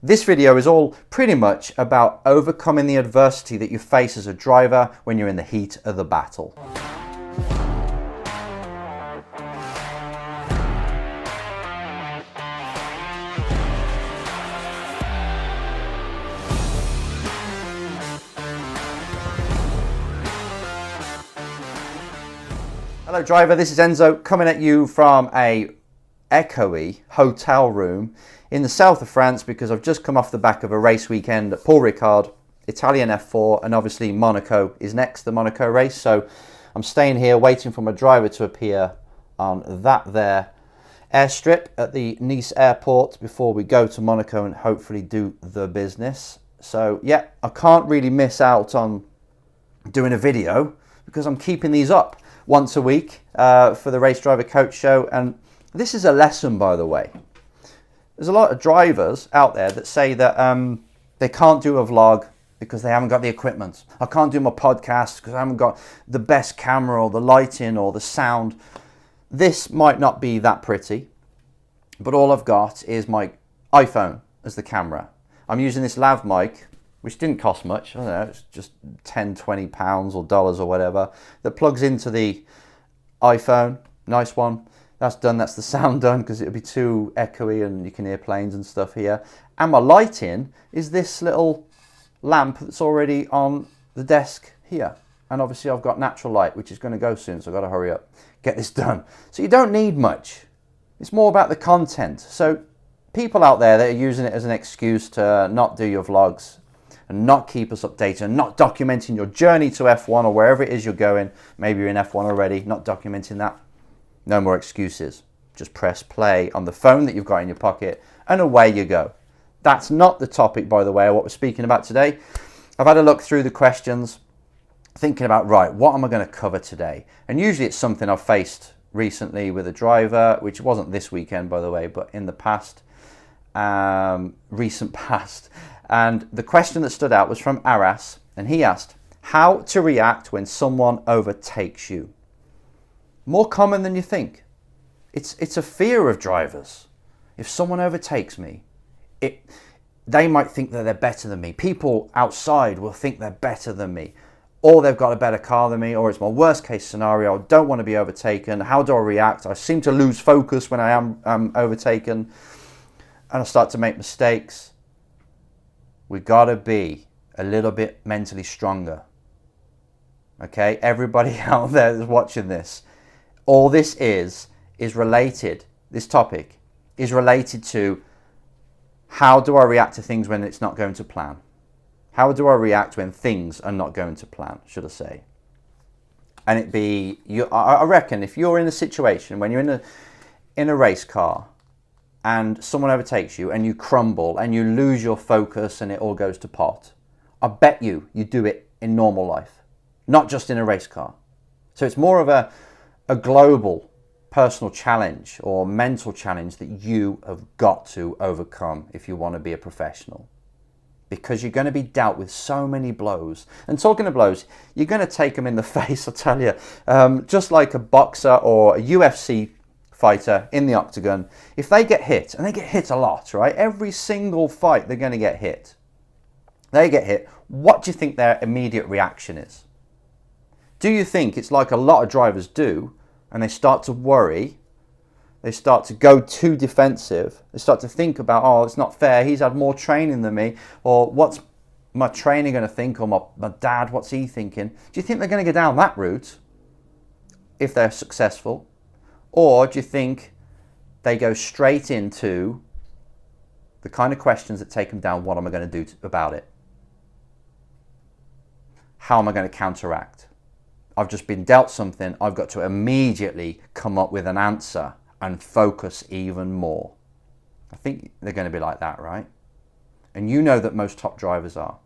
This video is all pretty much about overcoming the adversity that you face as a driver when you're in the heat of the battle. Hello driver, this is Enzo coming at you from a echoey hotel room in the south of France because I've just come off the back of a race weekend at Paul Ricard, Italian F4, and obviously Monaco is next, the Monaco race. So I'm staying here waiting for my driver to appear on that there airstrip at the Nice airport before we go to Monaco and hopefully do the business. So yeah, I can't really miss out on doing a video because I'm keeping these up once a week for the Race Driver Coach Show. And this is a lesson, by the way. There's a lot of drivers out there that say that they can't do a vlog because they haven't got the equipment. I can't do my podcast because I haven't got the best camera or the lighting or the sound. This might not be that pretty, but all I've got is my iPhone as the camera. I'm using this lav mic, which didn't cost much. I don't know, it's just 10, 20 pounds or dollars or whatever, that plugs into the iPhone. Nice one. That's done, that's the sound done, because it would be too echoey and you can hear planes and stuff here. And my lighting is this little lamp that's already on the desk here. And obviously I've got natural light, which is going to go soon, so I've got to hurry up, get this done. So you don't need much. It's more about the content. So people out there that are using it as an excuse to not do your vlogs and not keep us updated and not documenting your journey to F1 or wherever it is you're going, maybe you're in F1 already, not documenting that. No more excuses. Just press play on the phone that you've got in your pocket and away you go. That's not the topic, by the way, of what we're speaking about today. I've had a look through the questions, thinking about, right, what am I going to cover today? And usually it's something I've faced recently with a driver, which wasn't this weekend, by the way, but in the past, recent past. And the question that stood out was from Aras, and he asked, how to react when someone overtakes you. More common than you think. It's a fear of drivers. If someone overtakes me, they might think that they're better than me. People outside will think they're better than me, or they've got a better car than me, or it's my worst case scenario. I don't want to be overtaken. How do I react? I seem to lose focus when I am overtaken, and I start to make mistakes. We gotta be a little bit mentally stronger. Okay, everybody out there that's watching this, all this is related, this topic is related to how do I react to things when it's not going to plan? How do I react when things are not going to plan, should I say? And I reckon if you're in a situation when you're in a race car and someone overtakes you and you crumble and you lose your focus and it all goes to pot, I bet you do it in normal life, not just in a race car. So it's more of a global personal challenge or mental challenge that you have got to overcome if you want to be a professional, because you're going to be dealt with so many blows. And talking of blows, you're going to take them in the face, I tell you. Just like a boxer or a UFC fighter in the octagon, if they get hit, and they get hit a lot, right? Every single fight they're going to get hit. They get hit. What do you think their immediate reaction is? Do you think it's like a lot of drivers do, and they start to worry, they start to go too defensive, they start to think about, oh, it's not fair, he's had more training than me, or what's my trainer going to think, or my dad, what's he thinking? Do you think they're going to go down that route if they're successful? Or do you think they go straight into the kind of questions that take them down, what am I going to do about it? How am I going to counteract? I've just been dealt something, I've got to immediately come up with an answer and focus even more. I think they're going to be like that, right? And you know that most top drivers are.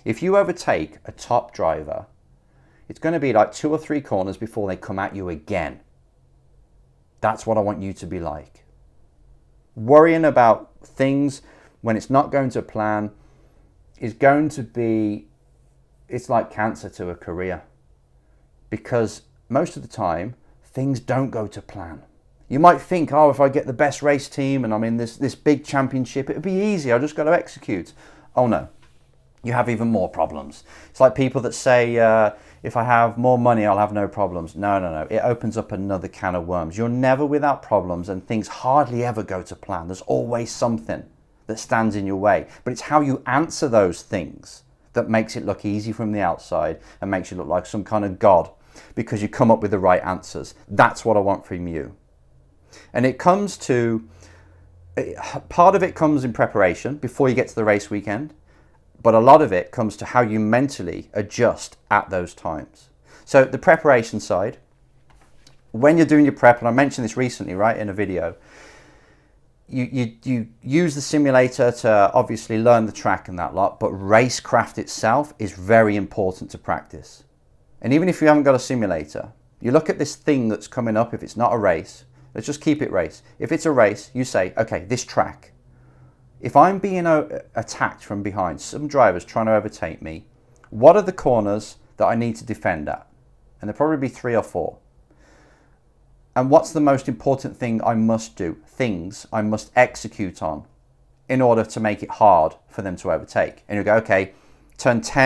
If you overtake a top driver, it's going to be like 2 or 3 corners before they come at you again. That's what I want you to be like. Worrying about things when it's not going to plan is going to be, it's like cancer to a career. Because most of the time, things don't go to plan. You might think, oh, if I get the best race team and I'm in this big championship, it would be easy. I just got to execute. Oh no, you have even more problems. It's like people that say, if I have more money, I'll have no problems. No, no, no. It opens up another can of worms. You're never without problems, and things hardly ever go to plan. There's always something that stands in your way. But it's how you answer those things that makes it look easy from the outside and makes you look like some kind of god because you come up with the right answers. That's what I want from you. And it comes to, part of it comes in preparation before you get to the race weekend, but a lot of it comes to how you mentally adjust at those times. So the preparation side, when you're doing your prep, and I mentioned this recently, right, in a video, you use the simulator to obviously learn the track and that lot, but racecraft itself is very important to practice. And even if you haven't got a simulator, you look at this thing that's coming up. If it's not a race, let's just keep it race. If it's a race, you say, okay, this track, if I'm being attacked from behind, some driver's trying to overtake me, what are the corners that I need to defend at? And there'll probably be 3 or 4. And what's the most important thing I must do? Things I must execute on in order to make it hard for them to overtake. And you go, okay, turn 2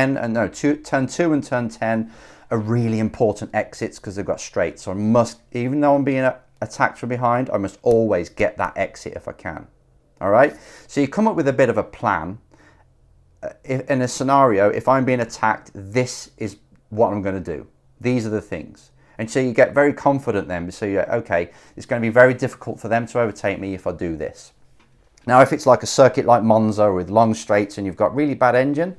and turn 10 are really important exits because they've got straight. So I must, even though I'm being attacked from behind, I must always get that exit if I can. All right. So you come up with a bit of a plan. In a scenario, if I'm being attacked, this is what I'm going to do. These are the things. And so you get very confident then. So you're okay, it's going to be very difficult for them to overtake me if I do this. Now, if it's like a circuit like Monza with long straights and you've got really bad engine,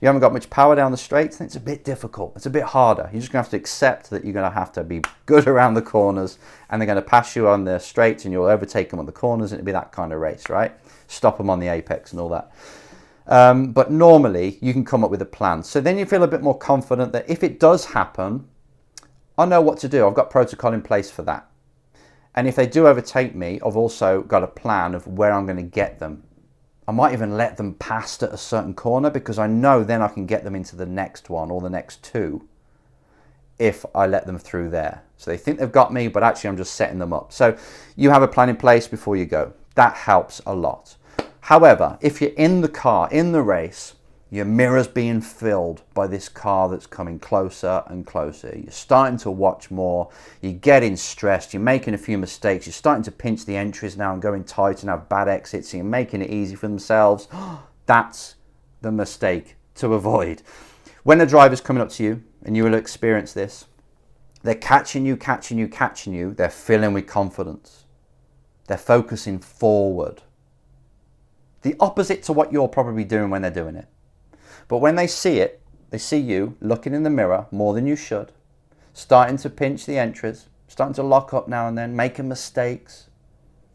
you haven't got much power down the straights, then it's a bit difficult. It's a bit harder. You're just going to have to accept that you're going to have to be good around the corners and they're going to pass you on the straights and you'll overtake them on the corners and it'll be that kind of race, right? Stop them on the apex and all that. But normally you can come up with a plan. So then you feel a bit more confident that if it does happen, I know what to do. I've got protocol in place for that. And if they do overtake me, I've also got a plan of where I'm going to get them. I might even let them pass at a certain corner because I know then I can get them into the next one or the next 2 if I let them through there. So they think they've got me, but actually I'm just setting them up. So you have a plan in place before you go. That helps a lot. However, if you're in the car, in the race, your mirror's being filled by this car that's coming closer and closer. You're starting to watch more. You're getting stressed. You're making a few mistakes. You're starting to pinch the entries now and going tight and have bad exits. So you're making it easy for themselves. That's the mistake to avoid. When the driver's coming up to you, and you will experience this, they're catching you. They're filling with confidence. They're focusing forward. The opposite to what you're probably doing when they're doing it. But when they see it, they see you looking in the mirror more than you should, starting to pinch the entries, starting to lock up now and then, making mistakes.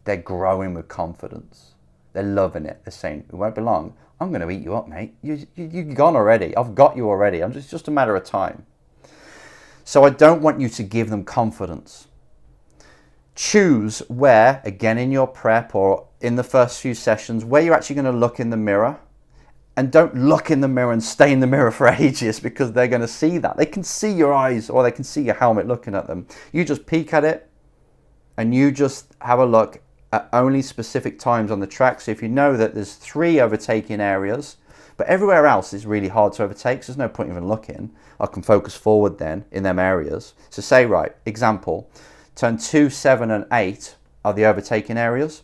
They're growing with confidence. They're loving it. They're saying, it won't be long. I'm going to eat you up, mate. You're gone already. I've got you already. It's just a matter of time. So I don't want you to give them confidence. Choose where, again in your prep or in the first few sessions, where you're actually going to look in the mirror. And don't look in the mirror and stay in the mirror for ages because they're going to see that. They can see your eyes or they can see your helmet looking at them. You just peek at it and you just have a look at only specific times on the track. So if you know that there's 3 overtaking areas, but everywhere else is really hard to overtake, so there's no point even looking. I can focus forward then in them areas. So say, right, example, turn 2, 7 and 8 are the overtaking areas.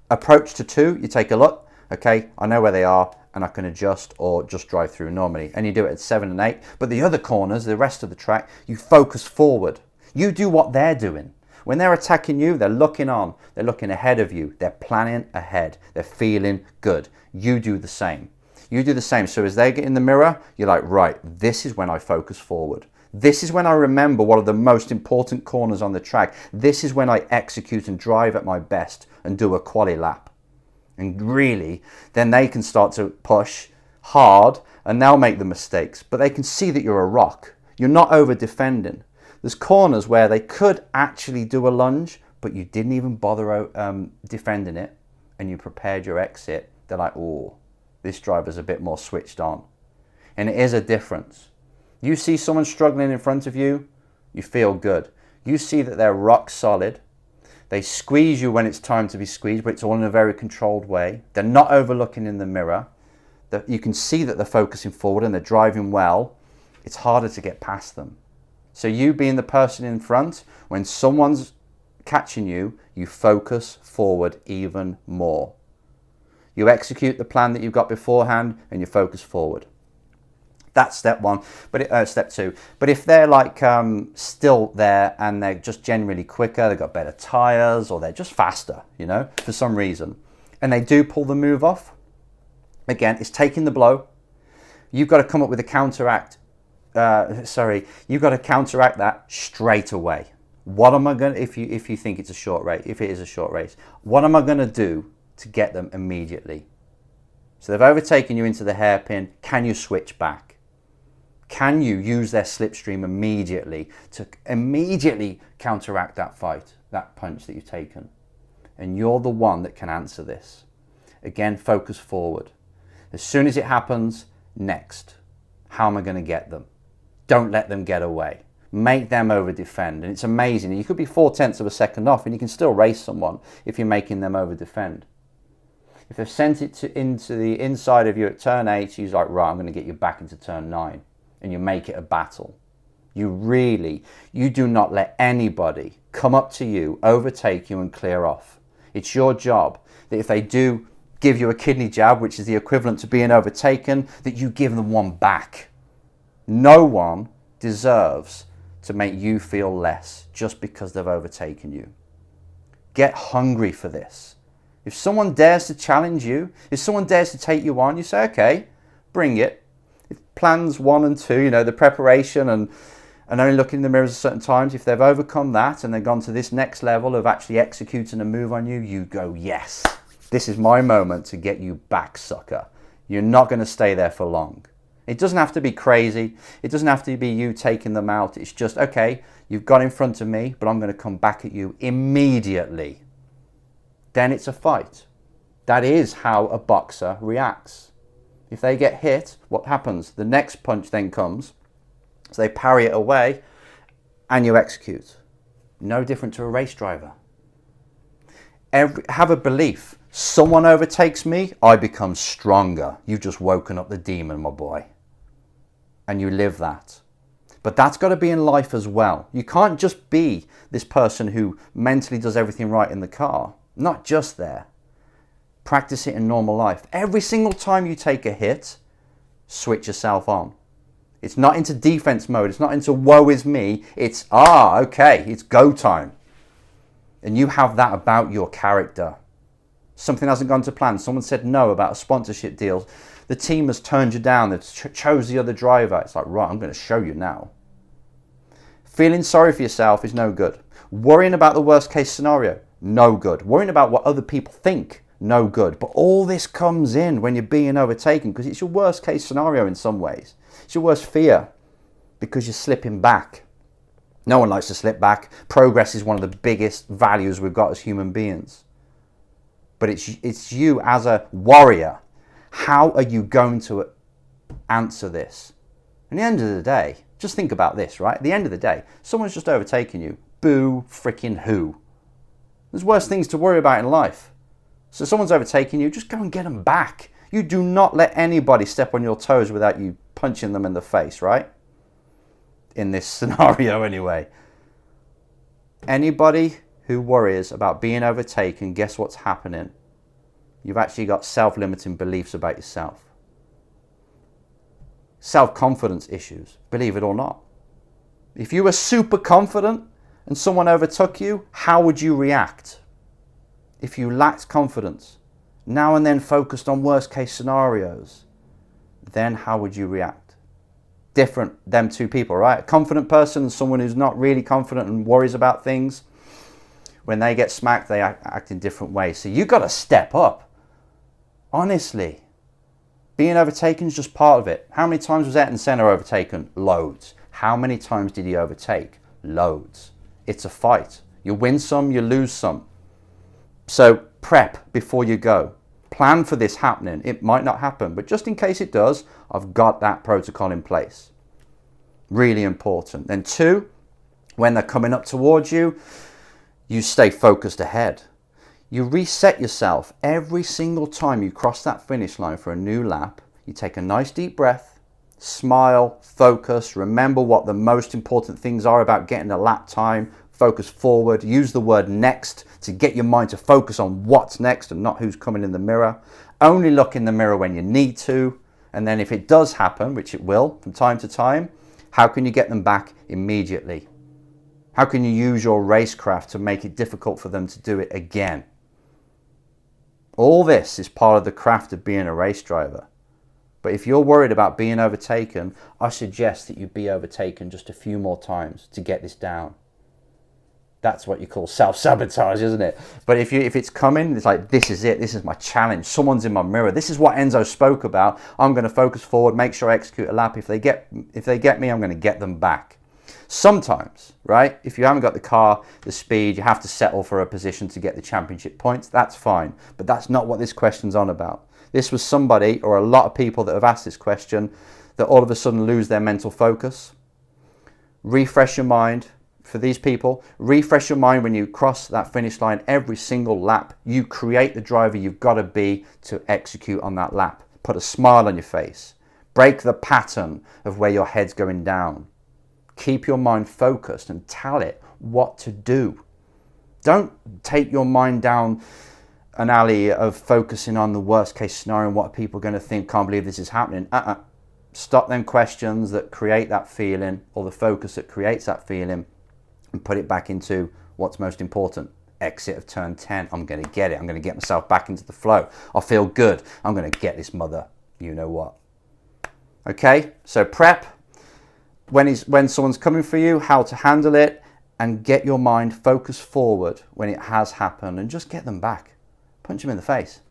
Approach to 2, you take a look. Okay, I know where they are. And I can adjust or just drive through normally. And you do it at 7 and 8. But the other corners, the rest of the track, you focus forward. You do what they're doing. When they're attacking you, they're looking on. They're looking ahead of you. They're planning ahead. They're feeling good. You do the same. You do the same. So as they get in the mirror, you're like, right, this is when I focus forward. This is when I remember what are the most important corners on the track. This is when I execute and drive at my best and do a quali lap. And really, then they can start to push hard and they'll make the mistakes. But they can see that you're a rock. You're not over defending. There's corners where they could actually do a lunge, but you didn't even bother defending it and you prepared your exit. They're like, oh, this driver's a bit more switched on. And it is a difference. You see someone struggling in front of you, you feel good. You see that they're rock solid. They squeeze you when it's time to be squeezed, but it's all in a very controlled way. They're not overlooking in the mirror. You can see that they're focusing forward and they're driving well. It's harder to get past them. So you being the person in front, when someone's catching you, you focus forward even more. You execute the plan that you've got beforehand and you focus forward. That's step one, but step two. But if they're like still there and they're just generally quicker, they've got better tires or they're just faster, you know, for some reason, and they do pull the move off, again, it's taking the blow. You've got to come up with a counteract. You've got to counteract that straight away. What am I going to, if you think it's a short race, if it is a short race, what am I going to do to get them immediately? So they've overtaken you into the hairpin. Can you switch back? Can you use their slipstream immediately to immediately counteract that fight, that punch that you've taken? And you're the one that can answer this. Again, focus forward. As soon as it happens, next. How am I going to get them? Don't let them get away. Make them over defend. And it's amazing. You could be 0.4 of a second off and you can still race someone if you're making them over defend. If they've sent it into the inside of you at turn 8, you're like, right, I'm going to get you back into turn 9. And you make it a battle. You do not let anybody come up to you, overtake you and clear off. It's your job that if they do give you a kidney jab, which is the equivalent to being overtaken, that you give them one back. No one deserves to make you feel less just because they've overtaken you. Get hungry for this. If someone dares to challenge you, if someone dares to take you on, you say, okay, bring it. If plans 1 and 2, you know, the preparation and only looking in the mirrors at certain times, if they've overcome that and they've gone to this next level of actually executing a move on you, you go, yes, this is my moment to get you back, sucker. You're not going to stay there for long. It doesn't have to be crazy. It doesn't have to be you taking them out. It's just, okay, you've got in front of me, but I'm going to come back at you immediately. Then it's a fight. That is how a boxer reacts. If they get hit, what happens? The next punch then comes. So they parry it away and you execute. No different to a race driver. Have a belief. Someone overtakes me, I become stronger. You've just woken up the demon, my boy. And you live that. But that's got to be in life as well. You can't just be this person who mentally does everything right in the car. Not just there. Practice it in normal life. Every single time you take a hit, switch yourself on. It's not into defense mode. It's not into woe is me. It's, okay, it's go time. And you have that about your character. Something hasn't gone to plan. Someone said no about a sponsorship deal. The team has turned you down. They've chose the other driver. It's like, right, I'm going to show you now. Feeling sorry for yourself is no good. Worrying about the worst case scenario, no good. Worrying about what other people think, no good. But all this comes in when you're being overtaken because it's your worst case scenario in some ways. It's your worst fear because you're slipping back. No one likes to slip back. Progress is one of the biggest values we've got as human beings. But it's you as a warrior. How are you going to answer this? At the end of the day, just think about this, right? At the end of the day, someone's just overtaken you. Boo freaking who? There's worse things to worry about in life. So someone's overtaken you, just go and get them back. You do not let anybody step on your toes without you punching them in the face, right? In this scenario anyway. Anybody who worries about being overtaken, guess what's happening? You've actually got self-limiting beliefs about yourself. Self-confidence issues, believe it or not. If you were super confident and someone overtook you, how would you react? If you lacked confidence, now and then focused on worst case scenarios, then how would you react? Different, them two people, right? A confident person and someone who's not really confident and worries about things, when they get smacked, they act in different ways. So you've got to step up. Honestly, being overtaken is just part of it. How many times was Ayrton Senna overtaken? Loads. How many times did he overtake? Loads. It's a fight. You win some, you lose some. So prep before you go. Plan for this happening. It might not happen, but just in case it does, I've got that protocol in place. Really important. Then 2, when they're coming up towards you, You stay focused ahead. You reset yourself every single time you cross that finish line for a new lap. You take a nice deep breath, smile, focus, remember what the most important things are about getting a lap time, focus forward, use the word next to get your mind to focus on what's next and not who's coming in the mirror. Only look in the mirror when you need to, and then if it does happen, which it will from time to time, how can you get them back immediately? How can you use your racecraft to make it difficult for them to do it again? All this is part of the craft of being a race driver. But if you're worried about being overtaken, I suggest that you be overtaken just a few more times to get this down. That's what you call self-sabotage, isn't it? But if it's coming, it's like, this is it. This is my challenge. Someone's in my mirror. This is what Enzo spoke about. I'm going to focus forward, make sure I execute a lap. If they get me, I'm going to get them back. Sometimes, right, if you haven't got the car, the speed, you have to settle for a position to get the championship points. That's fine. But that's not what this question's on about. This was somebody, or a lot of people that have asked this question, that all of a sudden lose their mental focus. Refresh your mind. For these people, refresh your mind when you cross that finish line every single lap. You create the driver you've got to be to execute on that lap. Put a smile on your face. Break the pattern of where your head's going down. Keep your mind focused and tell it what to do. Don't take your mind down an alley of focusing on the worst case scenario and what people are going to think, can't believe this is happening. Stop them questions that create that feeling, or the focus that creates that feeling, and put it back into what's most important. Exit of turn 10. I'm going to get it. I'm going to get myself back into the flow. I feel good. I'm going to get this mother. You know what? Okay, so prep. When someone's coming for you, how to handle it, and get your mind focused forward when it has happened, and just get them back. Punch them in the face.